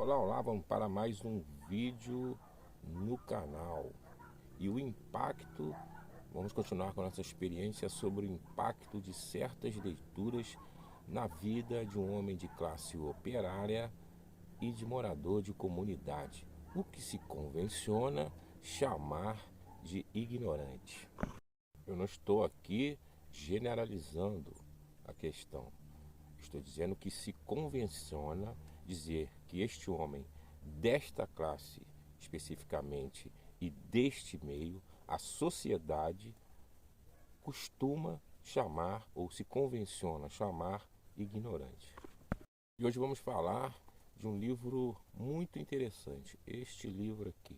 Olá, olá, vamos para mais um vídeo no canal. E o impacto, vamos continuar com a nossa experiência sobre o impacto de certas leituras na vida de um homem de classe operária e de morador de comunidade, o que se convenciona chamar de ignorante. Eu não estou aqui generalizando a questão. Estou dizendo que se convenciona dizer que este homem, desta classe especificamente e deste meio, a sociedade costuma chamar ou se convenciona chamar ignorante. E hoje vamos falar de um livro muito interessante. Este livro aqui,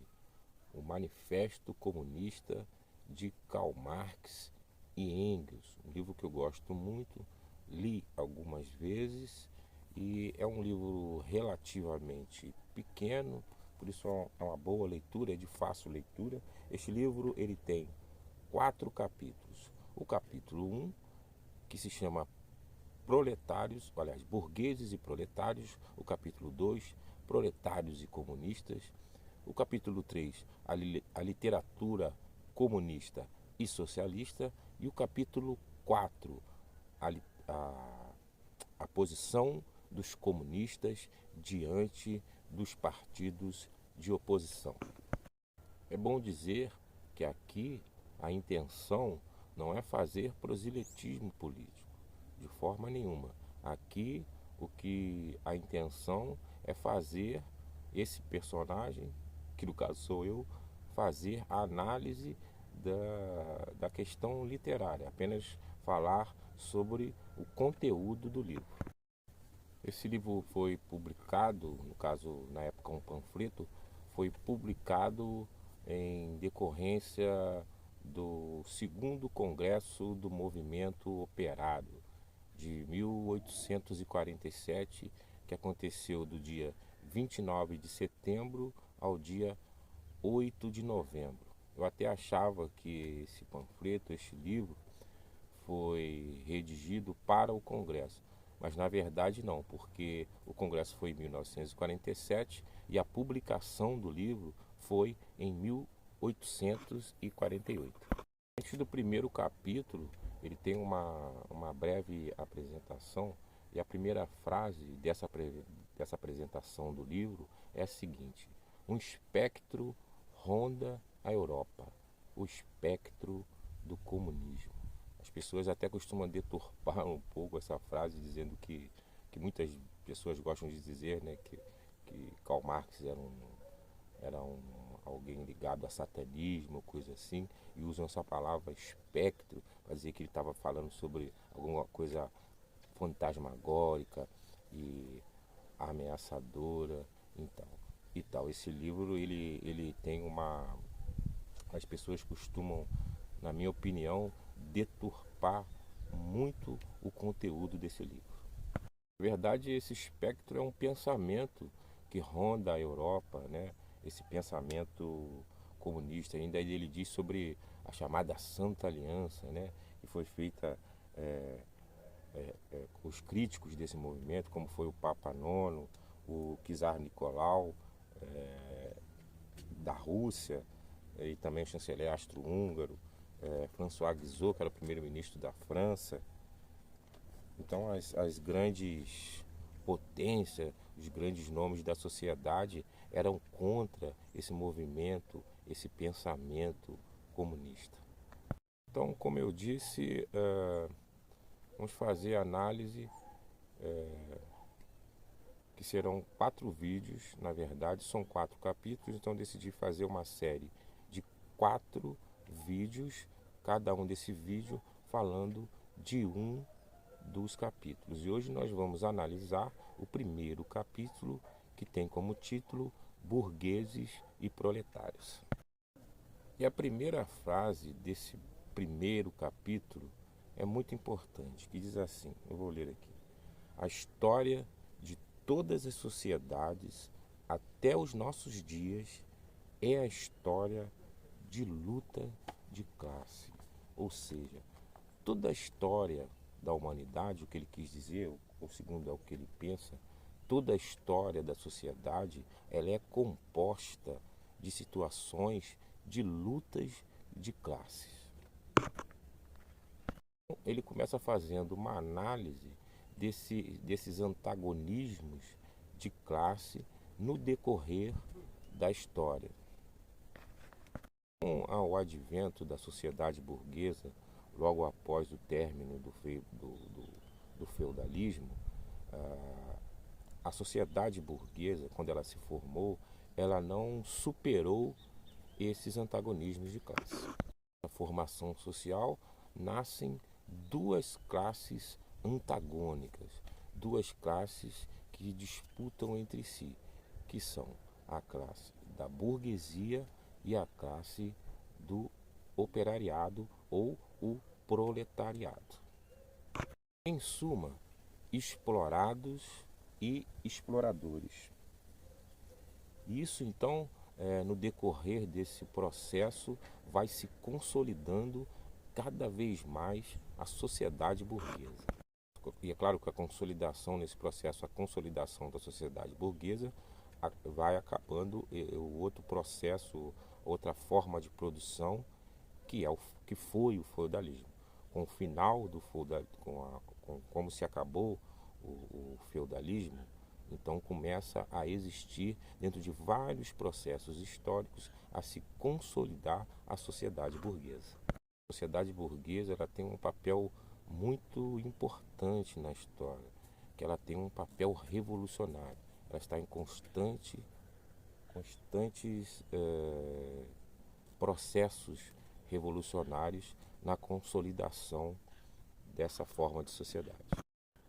o Manifesto Comunista de Karl Marx e Engels, um livro que eu gosto muito, li algumas vezes e é um livro relativamente pequeno, por isso é uma boa leitura, é de fácil leitura. Este livro ele tem 4 capítulos. O capítulo 1, que se chama Proletários, aliás, Burgueses e Proletários. O capítulo 2, Proletários e Comunistas. O capítulo 3, a literatura comunista e socialista. E o capítulo 4, a posição dos comunistas diante dos partidos de oposição. É bom dizer que aqui a intenção não é fazer proselitismo político, de forma nenhuma. Aqui a intenção é fazer esse personagem, que no caso sou eu, fazer a análise da questão literária, apenas falar sobre o conteúdo do livro. Esse livro foi publicado, no caso, na época um panfleto, foi publicado em decorrência do segundo Congresso do Movimento Operário de 1847, que aconteceu do dia 29 de setembro ao dia 8 de novembro. Eu até achava que esse panfleto, este livro, foi redigido para o Congresso, mas na verdade não, porque o Congresso foi em 1947 e a publicação do livro foi em 1848. Antes do primeiro capítulo, ele tem uma breve apresentação, e a primeira frase dessa apresentação do livro é a seguinte: um espectro ronda a Europa, o espectro do comunismo. As pessoas até costumam deturpar um pouco essa frase, dizendo que muitas pessoas gostam de dizer, né, que Karl Marx era alguém ligado a satanismo, coisa assim, e usam essa palavra espectro para dizer que ele estava falando sobre alguma coisa fantasmagórica e ameaçadora, então, e tal. Esse livro ele tem as pessoas costumam, na minha opinião, deturpar muito o conteúdo desse livro. Na verdade, esse espectro é um pensamento que ronda a Europa, né? Esse pensamento comunista. Ainda ele diz sobre a chamada Santa Aliança, né? Que foi feita com os críticos desse movimento, como foi o Papa Nono, o Czar Nicolau da Rússia, e também o chanceler austro-húngaro, François Guizot, que era o primeiro-ministro da França. Então as grandes potências, os grandes nomes da sociedade eram contra esse movimento, esse pensamento comunista. Então, como eu disse, vamos fazer a análise, que serão 4 vídeos, na verdade, são 4 capítulos, então decidi fazer uma série de 4 vídeos, cada um desse vídeo falando de um dos capítulos. E hoje nós vamos analisar o primeiro capítulo, que tem como título Burgueses e Proletários. E a primeira frase desse primeiro capítulo é muito importante, que diz assim, eu vou ler aqui: a história de todas as sociedades até os nossos dias é a história de luta de classe. Ou seja, toda a história da humanidade, o que ele quis dizer, ou segundo é o que ele pensa, toda a história da sociedade ela é composta de situações de lutas de classes. Ele começa fazendo uma análise desses antagonismos de classe no decorrer da história. Com o advento da sociedade burguesa, logo após o término do feudalismo, a sociedade burguesa, quando ela se formou, ela não superou esses antagonismos de classe. Na formação social nascem duas classes antagônicas, duas classes que disputam entre si, que são a classe da burguesia e a classe do operariado ou o proletariado. Em suma, explorados e exploradores. Isso então, no decorrer desse processo, vai se consolidando cada vez mais a sociedade burguesa. E é claro que a consolidação nesse processo, a consolidação da sociedade burguesa, vai acabando o outro processo, outra forma de produção, que foi o feudalismo. Com o final do feudalismo, como se acabou o feudalismo, então começa a existir, dentro de vários processos históricos, a se consolidar a sociedade burguesa. A sociedade burguesa ela tem um papel muito importante na história, que ela tem um papel revolucionário. Ela está em constantes processos revolucionários na consolidação dessa forma de sociedade.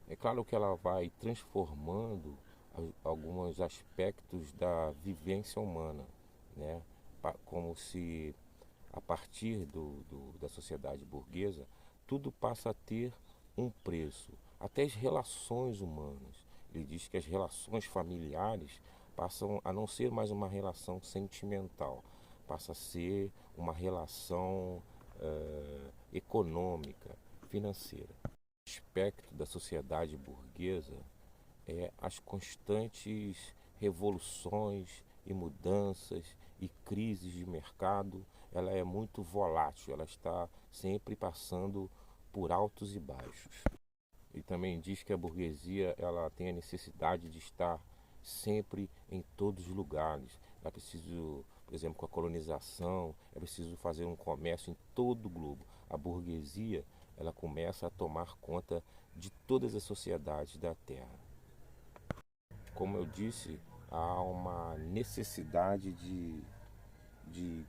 É claro que ela vai transformando alguns aspectos da vivência humana, né? Como se a partir da sociedade burguesa tudo passa a ter um preço, até as relações humanas. Ele diz que as relações familiares passam a não ser mais uma relação sentimental, passa a ser uma relação econômica, financeira. O aspecto da sociedade burguesa é as constantes revoluções e mudanças e crises de mercado. Ela é muito volátil, ela está sempre passando por altos e baixos. E também diz que a burguesia ela tem a necessidade de estar sempre em todos os lugares. É preciso, por exemplo, com a colonização, é preciso fazer um comércio em todo o globo. A burguesia ela começa a tomar conta de todas as sociedades da Terra. Como eu disse, há uma necessidade de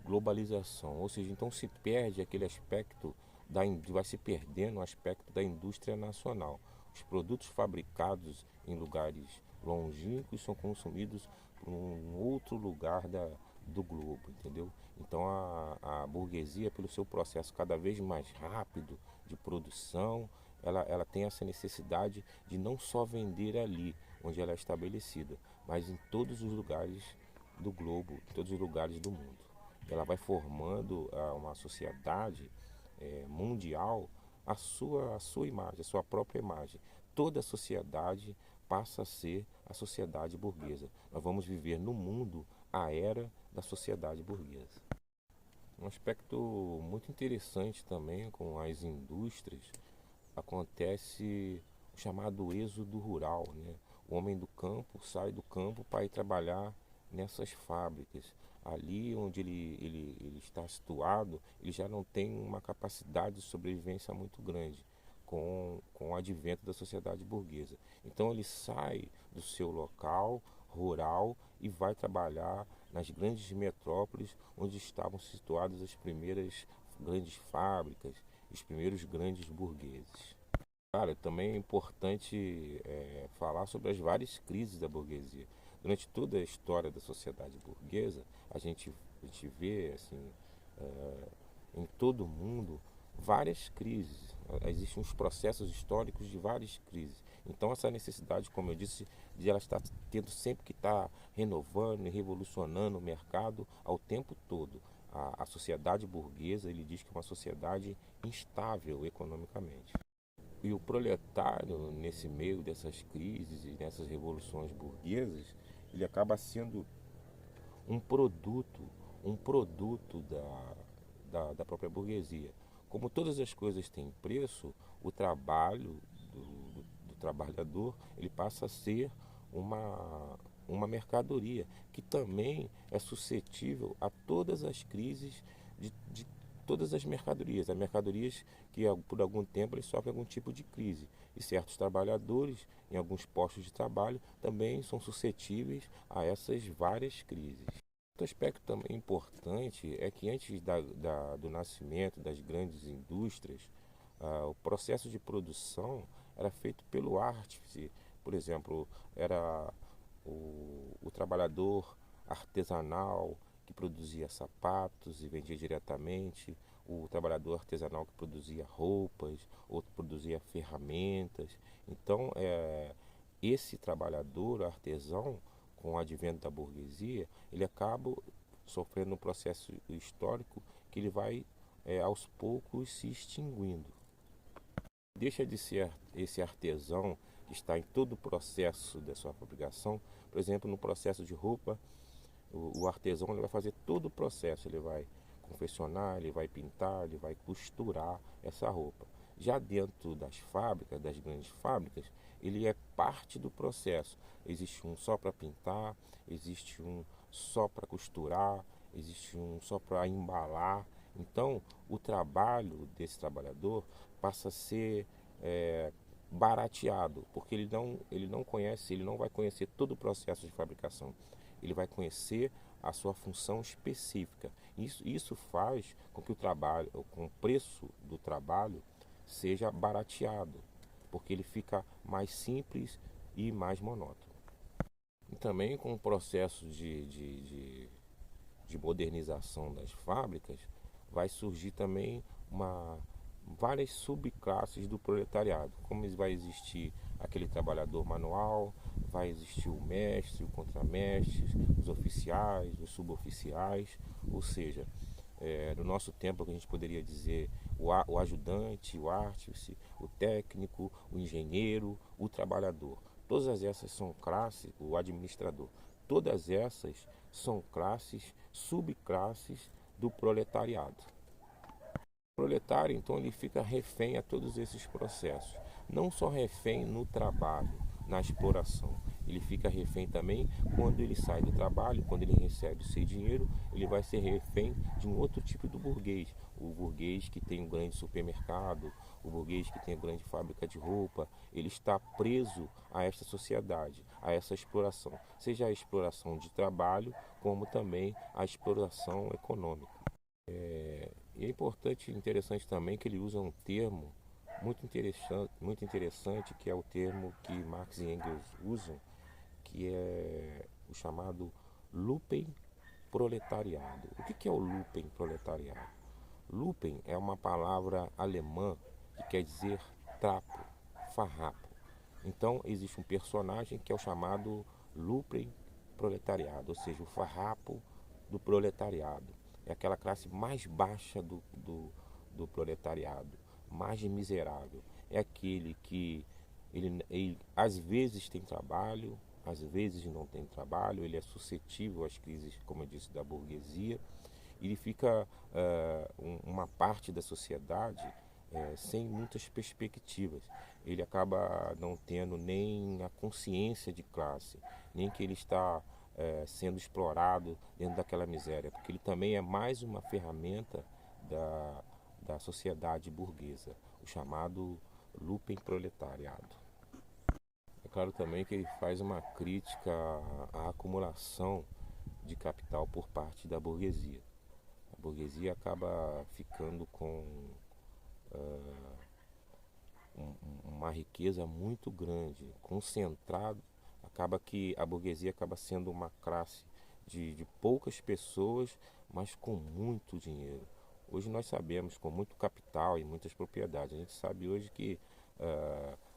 globalização, ou seja, então se perde aquele aspecto vai se perdendo o aspecto da indústria nacional. Os produtos fabricados em lugares longínquos são consumidos por um outro lugar do globo, entendeu? Então a burguesia, pelo seu processo cada vez mais rápido de produção, ela tem essa necessidade de não só vender ali onde ela é estabelecida, mas em todos os lugares do globo, em todos os lugares do mundo. Ela vai formando uma sociedade mundial a sua imagem, a sua própria imagem. Toda a sociedade passa a ser a sociedade burguesa. Nós vamos viver no mundo a era da sociedade burguesa. Um aspecto muito interessante também com as indústrias acontece o chamado êxodo rural, né? O homem do campo sai do campo para ir trabalhar nessas fábricas. Ali onde ele está situado, ele já não tem uma capacidade de sobrevivência muito grande com o advento da sociedade burguesa. Então ele sai do seu local rural e vai trabalhar nas grandes metrópoles onde estavam situadas as primeiras grandes fábricas, os primeiros grandes burgueses. Cara, também é importante falar sobre as várias crises da burguesia. Durante toda a história da sociedade burguesa, a gente vê assim, em todo o mundo várias crises. Existem uns processos históricos de várias crises. Então essa necessidade, como eu disse, de ela estar tendo sempre que estar renovando e revolucionando o mercado ao tempo todo. A sociedade burguesa, ele diz que é uma sociedade instável economicamente. E o proletário, nesse meio dessas crises e nessas revoluções burguesas, ele acaba sendo um produto, um produto da própria burguesia. Como todas as coisas têm preço, o trabalho do trabalhador ele passa a ser uma mercadoria que também é suscetível a todas as crises de todas as mercadorias. Há mercadorias que por algum tempo eles sofrem algum tipo de crise. E certos trabalhadores, em alguns postos de trabalho, também são suscetíveis a essas várias crises. Outro aspecto também importante é que antes do nascimento das grandes indústrias, o processo de produção era feito pelo artífice. Por exemplo, era o trabalhador artesanal que produzia sapatos e vendia diretamente, o trabalhador artesanal que produzia roupas, outro produzia ferramentas. Então, esse trabalhador artesão, com o advento da burguesia, ele acaba sofrendo um processo histórico que ele vai, aos poucos, se extinguindo. Deixa de ser esse artesão que está em todo o processo da sua fabricação. Por exemplo, no processo de roupa, o artesão ele vai fazer todo o processo, ele vai confeccionar, ele vai pintar, ele vai costurar essa roupa. Já dentro das fábricas, das grandes fábricas, ele é parte do processo. Existe um só para pintar, existe um só para costurar, existe um só para embalar. Então, o trabalho desse trabalhador passa a ser barateado, porque ele não conhece, ele não vai conhecer todo o processo de fabricação. Ele vai conhecer a sua função específica. Isso faz com que o trabalho, com o preço do trabalho, seja barateado, porque ele fica mais simples e mais monótono. E também com o processo de modernização das fábricas, vai surgir também várias subclasses do proletariado. Como vai existir aquele trabalhador manual, vai existir o mestre, o contramestre, os oficiais, os suboficiais, ou seja, no nosso tempo que a gente poderia dizer o ajudante, o artífice, o técnico, o engenheiro, o trabalhador. Todas essas são classes, o administrador. Todas essas são classes, subclasses do proletariado. O proletário, então, ele fica refém a todos esses processos. Não só refém no trabalho, na exploração. Ele fica refém também quando ele sai do trabalho, quando ele recebe o seu dinheiro, ele vai ser refém de um outro tipo do burguês. O burguês que tem um grande supermercado, o burguês que tem uma grande fábrica de roupa, ele está preso a esta sociedade, a essa exploração. Seja a exploração de trabalho, como também a exploração econômica. E é importante e interessante também que ele usa um termo muito interessante, que é o termo que Marx e Engels usam, que é o chamado Lupen proletariado. O que é o Lupen proletariado? Lupen é uma palavra alemã que quer dizer trapo, farrapo. Então existe um personagem que é o chamado Lupen proletariado, ou seja, o farrapo do proletariado. É aquela classe mais baixa do proletariado, mais miserável. É aquele que ele às vezes tem trabalho, às vezes não tem trabalho, ele é suscetível às crises, como eu disse, da burguesia. Ele fica uma parte da sociedade sem muitas perspectivas. Ele acaba não tendo nem a consciência de classe, nem que ele está sendo explorado dentro daquela miséria, porque ele também é mais uma ferramenta da sociedade burguesa, o chamado lupenproletariado. É claro também que ele faz uma crítica à acumulação de capital por parte da burguesia. A burguesia acaba ficando com uma riqueza muito grande, concentrada. Acaba que a burguesia acaba sendo uma classe de poucas pessoas, mas com muito dinheiro. Hoje nós sabemos, com muito capital e muitas propriedades. A gente sabe hoje que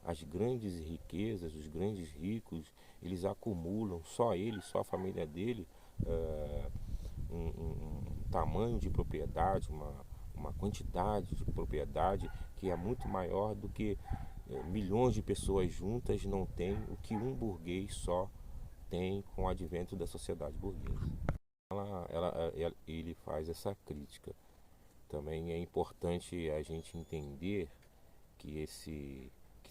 as grandes riquezas, os grandes ricos, eles acumulam, só ele, só a família dele, um tamanho de propriedade, uma quantidade de propriedade que é muito maior do que milhões de pessoas juntas não têm o que um burguês só tem com o advento da sociedade burguesa. Ele faz essa crítica. Também é importante a gente entender que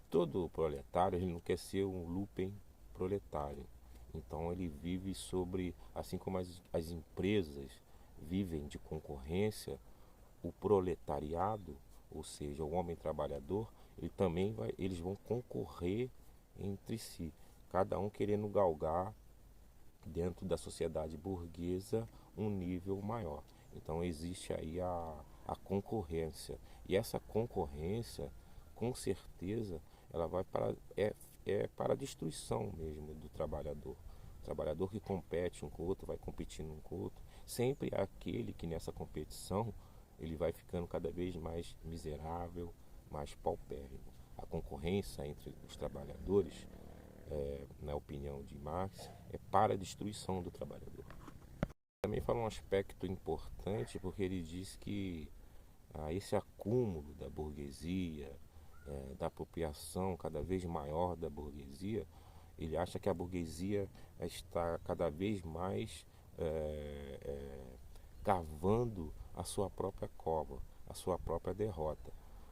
todo proletário ele não quer ser um lumpen proletário. Então ele vive sobre, assim como as empresas vivem de concorrência, o proletariado, ou seja, o homem trabalhador, eles vão concorrer entre si, cada um querendo galgar dentro da sociedade burguesa um nível maior. Então existe aí a concorrência. E essa concorrência, com certeza, ela vai para a destruição mesmo do trabalhador. O trabalhador que compete um com o outro, vai competindo um com o outro. Sempre é aquele que nessa competição ele vai ficando cada vez mais miserável, mais paupérrimo. A concorrência entre os trabalhadores, na opinião de Marx, é para a destruição do trabalhador. Também fala um aspecto importante, porque ele diz que esse acúmulo da burguesia, da apropriação cada vez maior da burguesia, ele acha que a burguesia está cada vez mais cavando a sua própria cova, a sua própria derrota,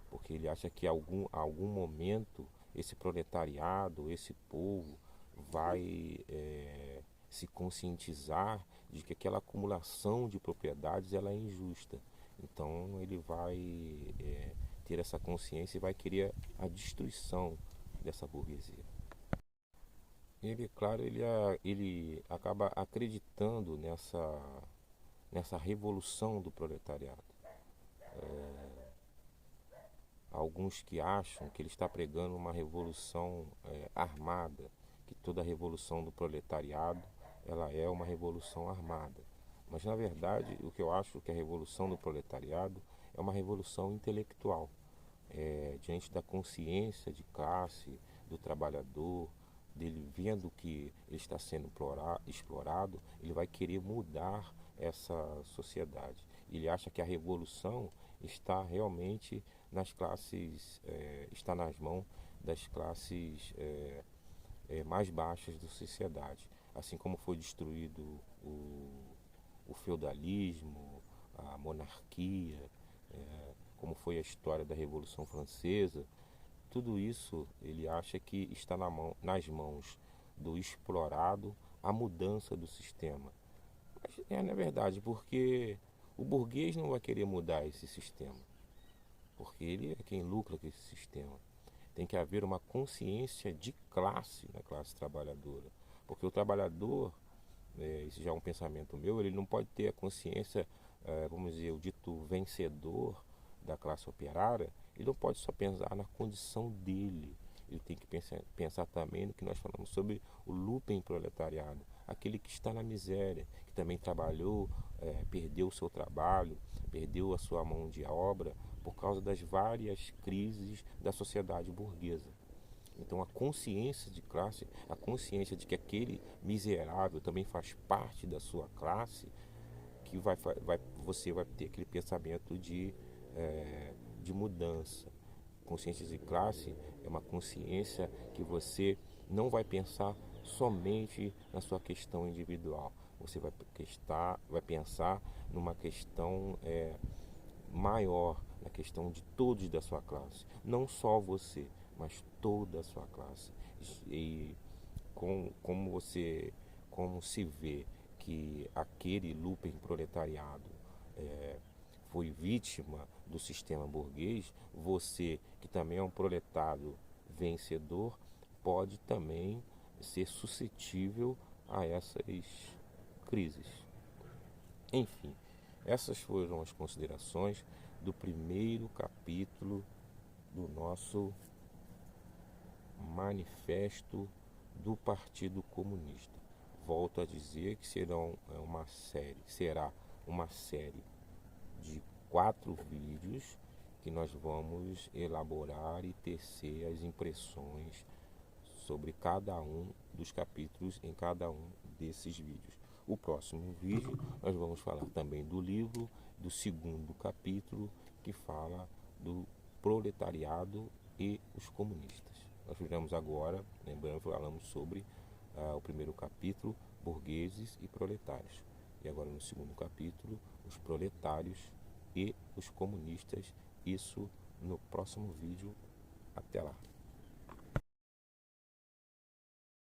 porque ele acha que algum momento esse proletariado, esse povo vai se conscientizar de que aquela acumulação de propriedades ela é injusta. Então ele vai ter essa consciência e vai querer a destruição dessa burguesia. Ele, claro, ele acaba acreditando nessa revolução do proletariado. Alguns que acham que ele está pregando uma revolução armada, que toda revolução do proletariado ela é uma revolução armada. Mas na verdade, o que eu acho que a revolução do proletariado é uma revolução intelectual, diante da consciência de classe do trabalhador, dele vendo que ele está sendo explorado, ele vai querer mudar essa sociedade. Ele acha que a revolução está realmente nas classes, está nas mãos das classes mais baixas da sociedade. Assim como foi destruído o feudalismo, a monarquia, como foi a história da Revolução Francesa, tudo isso ele acha que está nas mãos do explorado a mudança do sistema. Mas não é verdade, porque o burguês não vai querer mudar esse sistema, porque ele é quem lucra com esse sistema. Tem que haver uma consciência de classe na classe trabalhadora, porque o trabalhador, esse já é um pensamento meu, ele não pode ter a consciência, vamos dizer, o dito vencedor da classe operária, ele não pode só pensar na condição dele, ele tem que pensar também no que nós falamos sobre o lumpen proletariado, aquele que está na miséria, que também trabalhou, perdeu o seu trabalho, perdeu a sua mão de obra por causa das várias crises da sociedade burguesa. Então a consciência de classe, a consciência de que aquele miserável também faz parte da sua classe, que você vai ter aquele pensamento de mudança. Consciência de classe é uma consciência que você não vai pensar somente na sua questão individual. Você vai pensar numa questão maior, na questão de todos da sua classe. Não só você, mas toda a sua classe. E como se vê que aquele lumpen proletariado foi vítima do sistema burguês, você, que também é um proletário vencedor, pode também ser suscetível a essas crises. Enfim, essas foram as considerações do primeiro capítulo do nosso manifesto do Partido Comunista. Volto a dizer que será uma série de 4 vídeos que nós vamos elaborar e tecer as impressões sobre cada um dos capítulos em cada um desses vídeos. O próximo vídeo nós vamos falar também do livro, do segundo capítulo, que fala do proletariado e os comunistas. Nós viramos agora, lembrando, falamos sobre o primeiro capítulo, burgueses e proletários. E agora no segundo capítulo, os proletários e os comunistas. Isso no próximo vídeo.